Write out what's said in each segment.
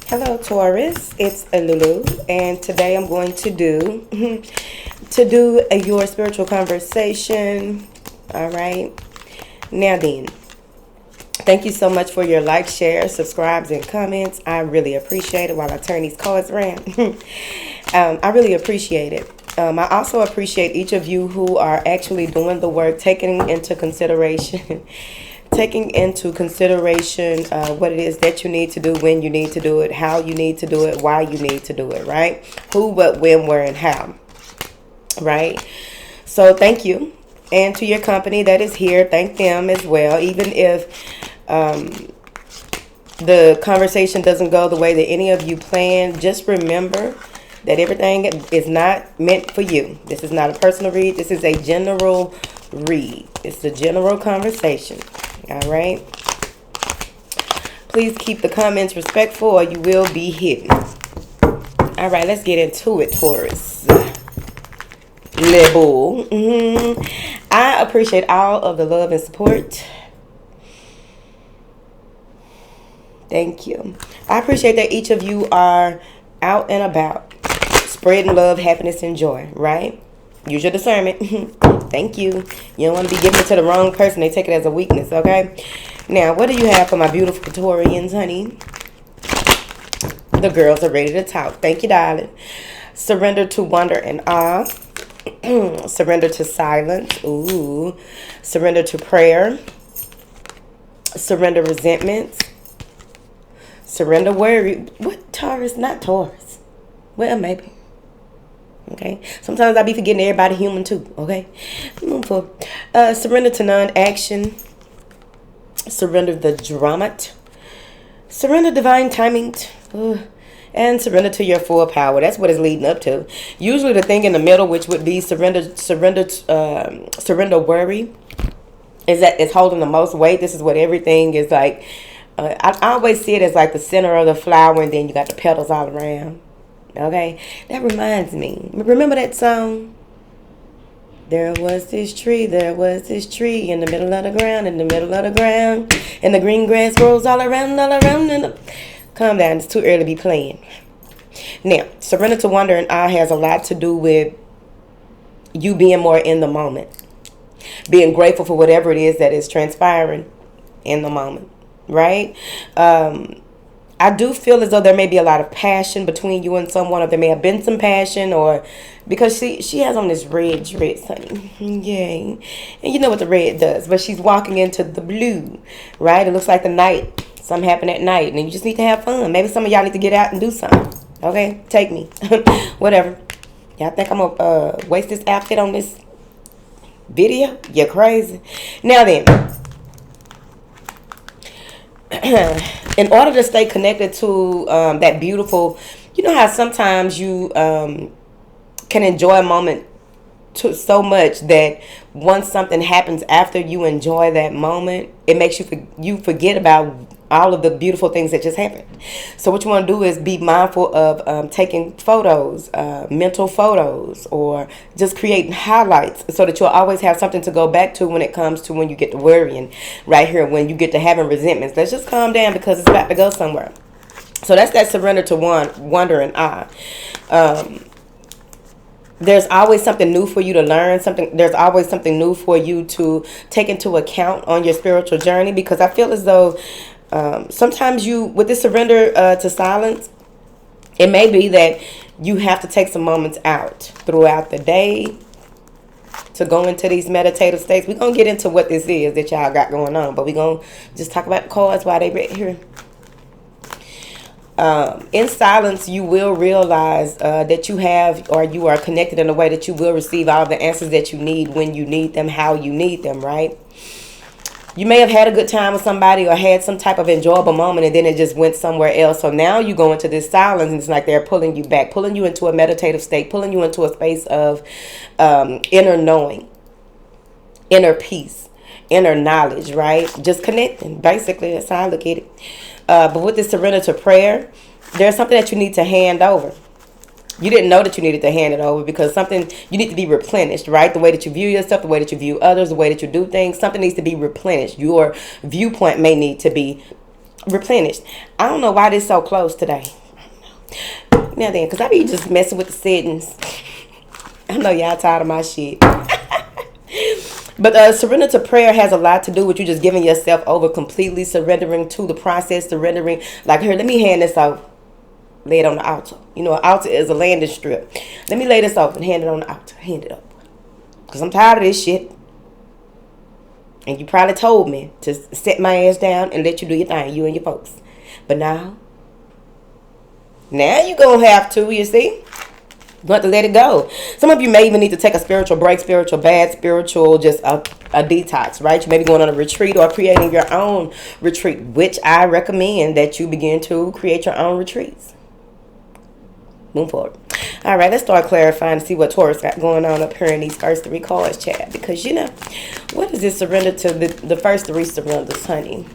Hello, Taurus. It's Lulu, and today I'm going to do your spiritual conversation. All right. Now then, thank you so much for your likes, shares, subscribes, and comments. I really appreciate it. While I turn these cards around, I really appreciate it. I also appreciate each of you who are actually doing the work, taking into consideration what it is that you need to do, when you need to do it, how you need to do it, why you need to do it, right? Who, what, when, where, and how, right? So thank you. And to your company that is here, thank them as well. Even if the conversation doesn't go the way that any of you planned, just remember that everything is not meant for you. This is not a personal read. This is a general read. It's a general conversation. All right. Please keep the comments respectful or you will be hidden. All right, let's get into it, Taurus. Level. I appreciate all of the love and support. Thank you. I appreciate that each of you are out and about, spreading love, happiness, and joy, right? Use your discernment. Thank you. You don't want to be giving it to the wrong person. They take it as a weakness, okay? Now, what do you have for my beautiful Taurians, honey? The girls are ready to talk. Thank you, darling. Surrender to wonder and awe. Surrender to silence. Ooh. Surrender to prayer. Surrender resentments. Surrender worry. What Taurus? Not Taurus. Well, maybe. Okay. Sometimes I be forgetting everybody human too. Okay. Move forward. Surrender to non-action. Surrender the drama. Surrender divine timing. And surrender to your full power. That's what it's leading up to. Usually the thing in the middle, which would be surrender worry, is that it's holding the most weight. This is what everything is like. I always see it as like the center of the flower, and then you got the petals all around. Okay, that reminds me. Remember that song? There was this tree in the middle of the ground, and the green grass grows all around. Calm down, it's too early to be playing. Now, surrender to wonder and awe has a lot to do with you being more in the moment. Being grateful for whatever it is that is transpiring in the moment, right? I do feel as though there may be a lot of passion between you and someone, or there may have been some passion, or because she has on this red dress, honey. Yay. And you know what the red does, but she's walking into the blue, right? It looks like the night. Something happened at night, and you just need to have fun. Maybe some of y'all need to get out and do something. Okay? Take me. Whatever. Y'all think I'm going to waste this outfit on this video? You're crazy. Now then. In order to stay connected to that beautiful, you know how sometimes you can enjoy a moment so much that once something happens after you enjoy that moment, it makes you forget about all of the beautiful things that just happened. So what you want to do is be mindful of taking photos, mental photos, or just creating highlights so that you'll always have something to go back to when it comes to when you get to worrying right here, when you get to having resentments. Let's just calm down because it's about to go somewhere. So that's that surrender to wonder and awe. There's always something new for you to learn. There's always something new for you to take into account on your spiritual journey, because I feel as though sometimes with this surrender to silence, it may be that you have to take some moments out throughout the day to go into these meditative states. We're going to get into what this is that y'all got going on, but we're going to just talk about the cards while they right here. In silence, you will realize that you are connected in a way that you will receive all the answers that you need when you need them, how you need them, right? You may have had a good time with somebody or had some type of enjoyable moment, and then it just went somewhere else. So now you go into this silence, and it's like they're pulling you back, pulling you into a meditative state, pulling you into a space of inner knowing, inner peace, inner knowledge, right? Just connecting. Basically, that's how I look at it. But with this surrender to prayer, there's something that you need to hand over. You didn't know that you needed to hand it over because something, you need to be replenished, right? The way that you view yourself, the way that you view others, the way that you do things, something needs to be replenished. Your viewpoint may need to be replenished. I don't know why this so close today. Now then, because I be just messing with the settings. I know y'all tired of my shit. But surrender to prayer has a lot to do with you just giving yourself over completely, surrendering to the process, surrendering. Like, here, let me hand this out. Lay it on the altar. You know, an altar is a landing strip. Let me lay this off and hand it on the altar. Hand it up. Because I'm tired of this shit. And you probably told me to set my ass down and let you do your thing, you and your folks. But now you're going to have to, you see. You have to let it go. Some of you may even need to take a spiritual break, spiritual bath, spiritual, just a detox, right? You may be going on a retreat or creating your own retreat, which I recommend that you begin to create your own retreats. Move forward. All right, let's start clarifying to see what Taurus got going on up here in these first 3 cards, chat. Because, you know, what is this surrender to the first 3 surrenders, honey?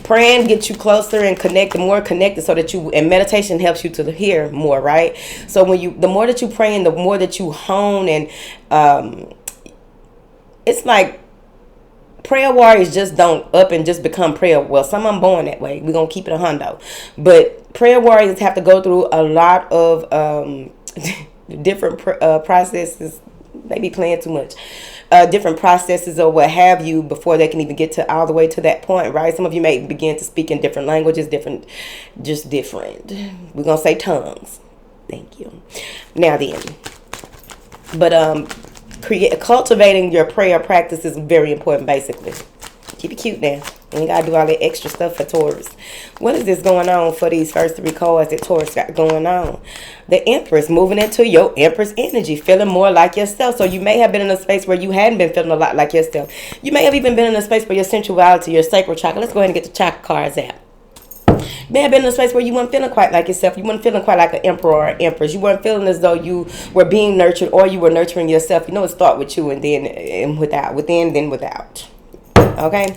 Praying gets you closer and connected, more connected, so that you, and meditation helps you to hear more, right? So when the more that you pray and the more that you hone, and it's like prayer warriors just don't up and just become prayer. Well, some of them born that way. We're going to keep it a hundo. But prayer warriors have to go through a lot of different processes. Maybe playing too much. Different processes or what have you before they can even get to all the way to that point, right? Some of you may begin to speak in different languages, different. We're going to say tongues. Thank you. Now then. But cultivating your prayer practice is very important, basically. Keep it cute now. You ain't got to do all that extra stuff for Taurus. What is this going on for these first 3 cards that Taurus got going on? The Empress, moving into your Empress energy, feeling more like yourself. So you may have been in a space where you hadn't been feeling a lot like yourself. You may have even been in a space where your sensuality, your sacral chakra. Let's go ahead and get the chakra cards out. You may have been in a space where you weren't feeling quite like yourself. You weren't feeling quite like an emperor or empress. You weren't feeling as though you were being nurtured or you were nurturing yourself. You know, it starts with you and then without. Within, then without. Okay,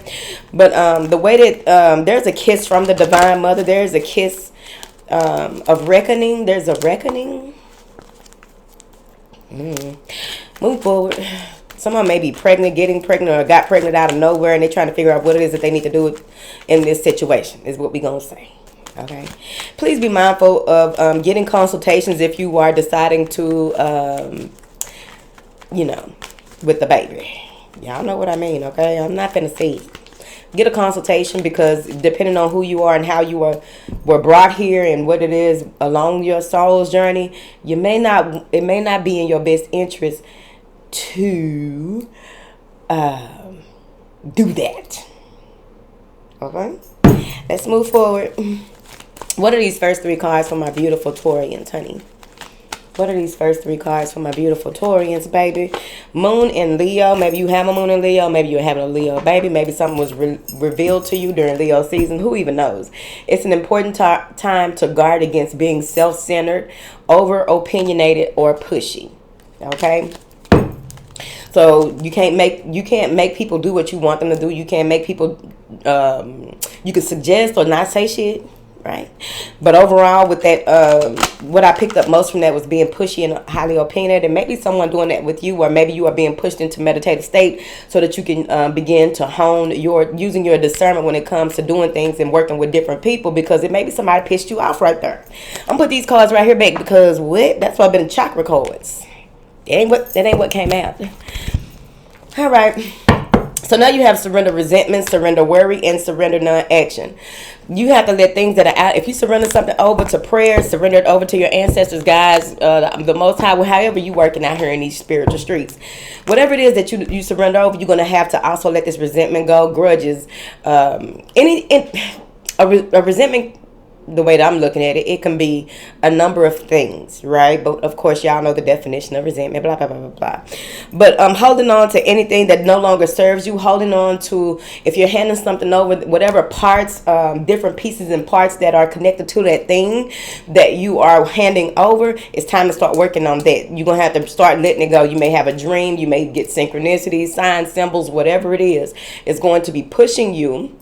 but the way that there's a kiss from the Divine Mother, there's a kiss of reckoning. There's a reckoning. Move forward. Someone may be pregnant, getting pregnant, or got pregnant out of nowhere, and they're trying to figure out what it is that they need to do in this situation, is what we're going to say. Okay, please be mindful of getting consultations if you are deciding to, with the baby. Y'all know what I mean, okay? I'm not finna say it. Get a consultation, because depending on who you are and how you were brought here and what it is along your soul's journey, it may not be in your best interest to do that. Okay? Let's move forward. What are these first 3 cards for my beautiful Taurians, honey? What are these first 3 cards for my beautiful Taurians, baby? Moon in Leo. Maybe you have a moon in Leo. Maybe you're having a Leo baby. Maybe something was revealed to you during Leo season. Who even knows? It's an important time to guard against being self-centered, over-opinionated, or pushy. Okay? So you can't make people do what you want them to do. You can't make people, you can suggest or not say shit. Right, but overall, with that, what I picked up most from that was being pushy and highly opinionated, and maybe someone doing that with you, or maybe you are being pushed into meditative state so that you can begin to hone using your discernment when it comes to doing things and working with different people, because it may be somebody pissed you off right there. I'm gonna put these cards right here back, because that's why I've been chakra cards. That ain't what came out. All right. So now you have surrender resentment, surrender worry, and surrender non-action. You have to let things that are out. If you surrender something over to prayer, surrender it over to your ancestors, guys, the Most High, however you working out here in these spiritual streets. Whatever it is that you surrender over, you're going to have to also let this resentment go, grudges. A resentment, the way that I'm looking at it, it can be a number of things, right? But of course, y'all know the definition of resentment, blah, blah, blah, blah, blah. But holding on to anything that no longer serves you, holding on to, if you're handing something over, whatever parts, different pieces and parts that are connected to that thing that you are handing over, it's time to start working on that. You're going to have to start letting it go. You may have a dream. You may get synchronicities, signs, symbols, whatever it is. It's going to be pushing you.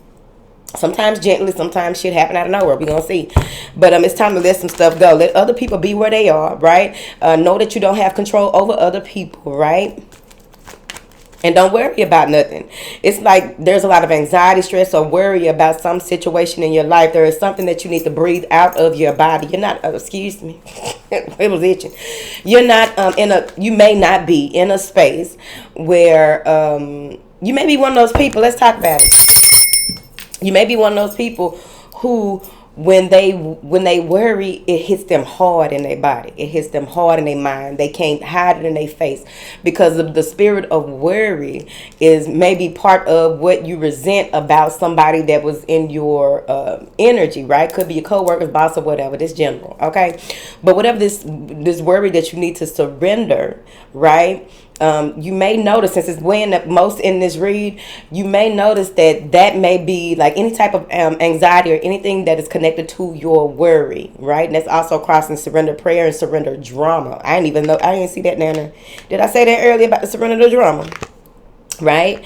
Sometimes gently, sometimes shit happen out of nowhere. We're going to see. But it's time to let some stuff go. Let other people be where they are, right? Know that you don't have control over other people, right? And don't worry about nothing. It's like there's a lot of anxiety, stress, or worry about some situation in your life. There is something that you need to breathe out of your body. You're not, excuse me, it was itching. You're not you may not be in a space where you may be one of those people. Let's talk about it. You may be one of those people who when they worry, it hits them hard in their body. It hits them hard in their mind. They can't hide it in their face because of the spirit of worry is maybe part of what you resent about somebody that was in your energy, right? Could be your coworkers, boss, or whatever. This general, okay? But whatever this worry that you need to surrender, right? You may notice, since it's weighing up most in this read, you may notice that may be like any type of anxiety or anything that is connected to your worry, right? And that's also crossing surrender prayer and surrender drama. I didn't see that down there. Did I say that earlier about the surrender drama? Right?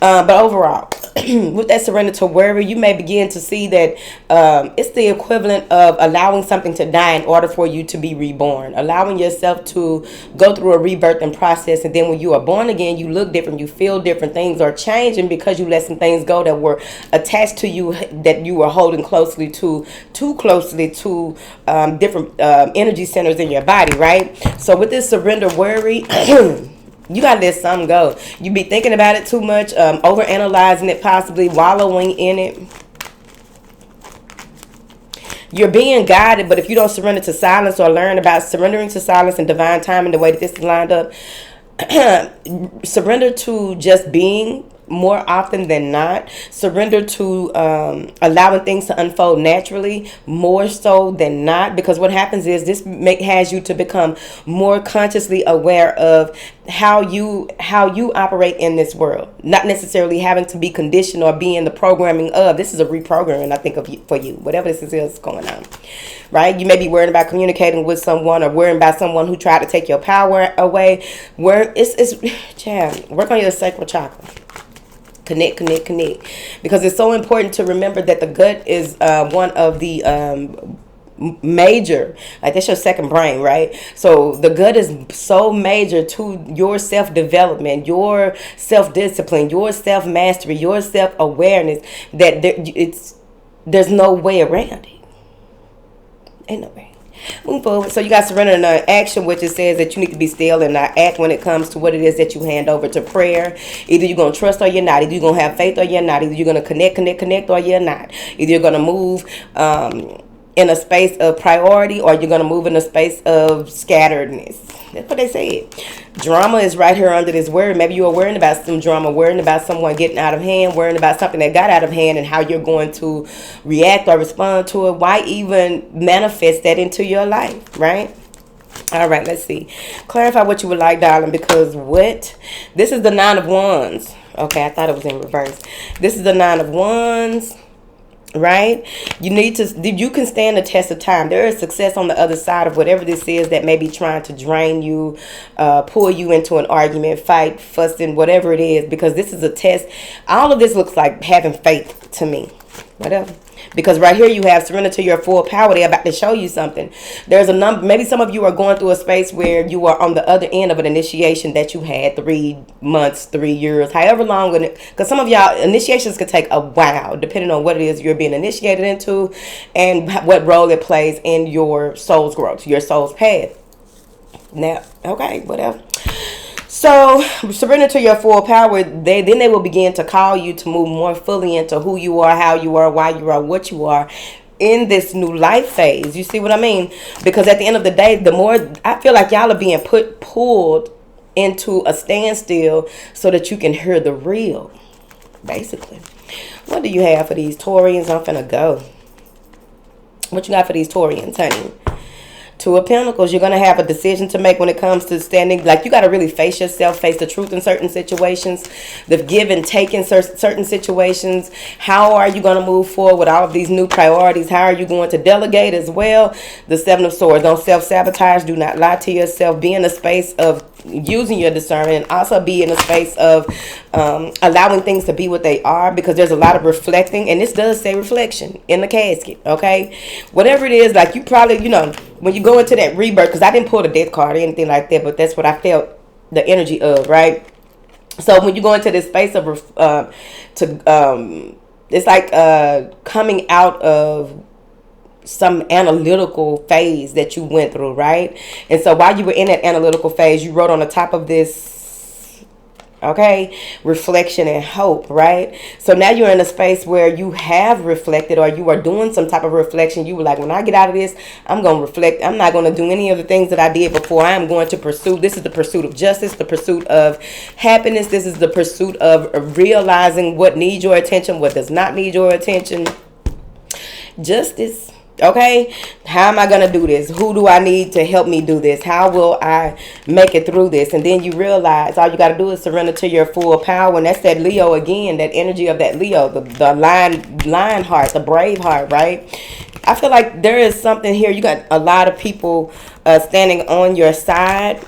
But overall, with that surrender to worry, you may begin to see that it's the equivalent of allowing something to die in order for you to be reborn. Allowing yourself to go through a rebirthing process. And then when you are born again, you look different, you feel different. Things are changing because you let some things go that were attached to you, that you were holding too closely to different energy centers in your body, right? So with this surrender worry, you gotta let something go. You be thinking about it too much, over analyzing it, possibly wallowing in it. You're being guided, but if you don't surrender to silence or learn about surrendering to silence and divine timing, the way that this is lined up, surrender to just being more often than not. Surrender to allowing things to unfold naturally more so than not, because what happens is this has you to become more consciously aware of how you operate in this world, not necessarily having to be conditioned or be in the programming of. This is a reprogramming, I think, for you, whatever this is going on, right? You may be worrying about communicating with someone or worrying about someone who tried to take your power away. Work on your sacral chakra. Connect. Because it's so important to remember that the gut is one of the major, like that's your second brain, right? So the gut is so major to your self-development, your self-discipline, your self-mastery, your self-awareness, that there's no way around it. Ain't no way. Move forward. So you got surrender and action, which it says that you need to be still and not act when it comes to what it is that you hand over to prayer. Either you're going to trust or you're not. Either you're going to have faith or you're not. Either you're going to connect or you're not. Either you're going to move in a space of priority or you're going to move in a space of scatteredness. That's what they said. Drama is right here under this word. Maybe you are worrying about some drama, worrying about someone getting out of hand, worrying about something that got out of hand and how you're going to react or respond to it. Why even manifest that into your life, right? All right, let's see. Clarify what you would like, darling, because this is the 9 of Wands. Okay, I thought it was in reverse. This is the 9 of Wands. Right? You can stand the test of time. There is success on the other side of whatever this is that may be trying to drain you, pull you into an argument, fight, fussing, whatever it is, because this is a test. All of this looks like having faith to me. Whatever. Because right here you have surrender to your full power. They're about to show you something. There's a number. Maybe some of you are going through a space where you are on the other end of an initiation that you had 3 months, 3 years, however long. Because some of y'all, initiations could take a while, depending on what it is you're being initiated into and what role it plays in your soul's growth, your soul's path. Now, okay, whatever. So, surrender to your full power, then they will begin to call you to move more fully into who you are, how you are, why you are, what you are in this new life phase. You see what I mean? Because at the end of the day, the more, I feel like y'all are being pulled into a standstill so that you can hear the real, basically. What do you have for these Taurians? I'm finna go. What you got for these Taurians, honey? 2 of Pentacles, you're going to have a decision to make when it comes to standing. Like, you got to really face yourself, face the truth in certain situations, the give and take in certain situations. How are you going to move forward with all of these new priorities? How are you going to delegate as well? The 7 of Swords, don't self-sabotage. Do not lie to yourself. Be in a space of using your discernment, and also be in a space of allowing things to be what they are, because there's a lot of reflecting, and this does say reflection in the casket, okay? Whatever it is, like, you probably, when you go into that rebirth, because I didn't pull the death card or anything like that, but that's what I felt the energy of, right? So when you go into this space of it's like coming out of some analytical phase that you went through, right? And so while you were in that analytical phase, you wrote on the top of this, okay, reflection and hope, right? So now you're in a space where you have reflected, or you are doing some type of reflection. You were like, when I get out of this, I'm going to reflect. I'm not going to do any of the things that I did before. I am going to pursue. This is the pursuit of justice, the pursuit of happiness. This is the pursuit of realizing what needs your attention, what does not need your attention. Justice. Okay, how am I gonna do this? Who do I need to help me do this? How will I make it through this? And then you realize all you got to do is surrender to your full power. And that's that Leo again, that energy of that Leo, the lion heart, the brave heart, right? I feel like there is something here. You got a lot of people standing on your side.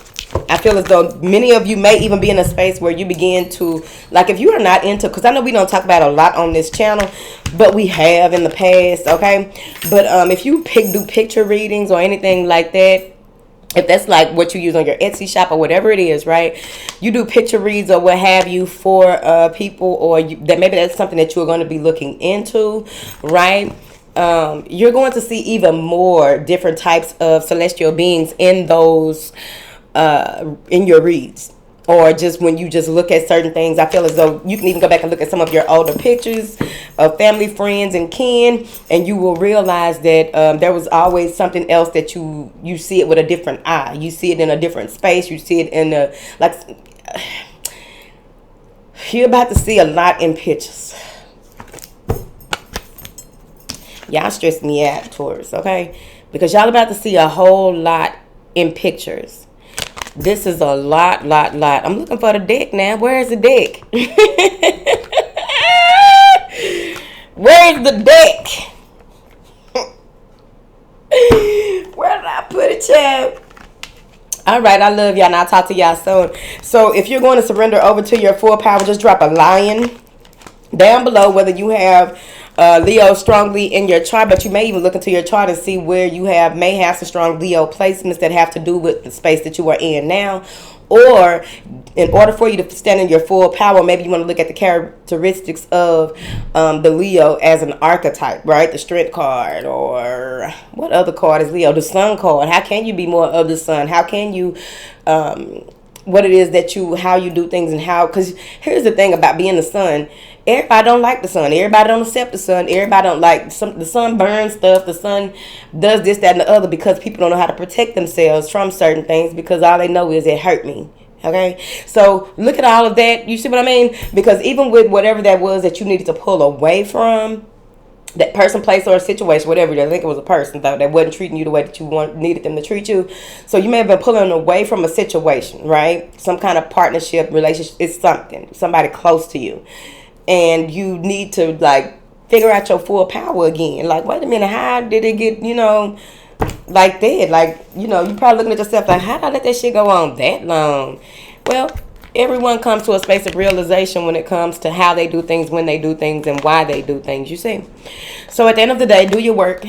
I feel as though many of you may even be in a space where you begin to, like, if you are not into, because I know we don't talk about a lot on this channel, but we have in the past, okay? But if you do picture readings or anything like that, if that's like what you use on your Etsy shop or whatever it is, right? You do picture reads or what have you for people, or that maybe that's something that you're going to be looking into, right? You're going to see even more different types of celestial beings in those in your reads, or just when you just look at certain things. I feel as though you can even go back and look at some of your older pictures of family, friends, and kin, and you will realize that there was always something else that you see it with a different eye. You see it in a different space. You see it in a, like, you're about to see a lot in pictures. Y'all stress me out, Taurus, okay? Because y'all about to see a whole lot in pictures. This is a lot. I'm looking for the deck now. Where is the deck? Where's the deck? Where did I put it, child? All right, I love y'all, and I'll talk to y'all soon. So if you're going to surrender over to your full power, just drop a lion down below, whether you have Leo strongly in your chart, but you may even look into your chart and see where you may have some strong Leo placements that have to do with the space that you are in now. Or in order for you to stand in your full power, maybe you want to look at the characteristics of the Leo as an archetype, right? The Strength card, or what other card is Leo? The Sun card. How can you be more of the Sun? How can you what it is that how you do things, and how, because here's the thing about being the Sun. Everybody don't like the Sun. Everybody don't accept the Sun. Everybody don't like the Sun burns stuff. The Sun does this, that, and the other, because people don't know how to protect themselves from certain things, because all they know is it hurt me. Okay, so look at all of that. You see what I mean? Because even with whatever that was that you needed to pull away from, that person, place, or a situation, whatever. I think it was a person though that wasn't treating you the way that you needed them to treat you. So you may have been pulling away from a situation, right? Some kind of partnership, relationship. It's somebody close to you, and you need to like figure out your full power again. Like, wait a minute, how did it get, like that? Like, you probably looking at yourself like, how did I let that shit go on that long? Well, everyone comes to a space of realization when it comes to how they do things, when they do things, and why they do things, you see. So at the end of the day, do your work.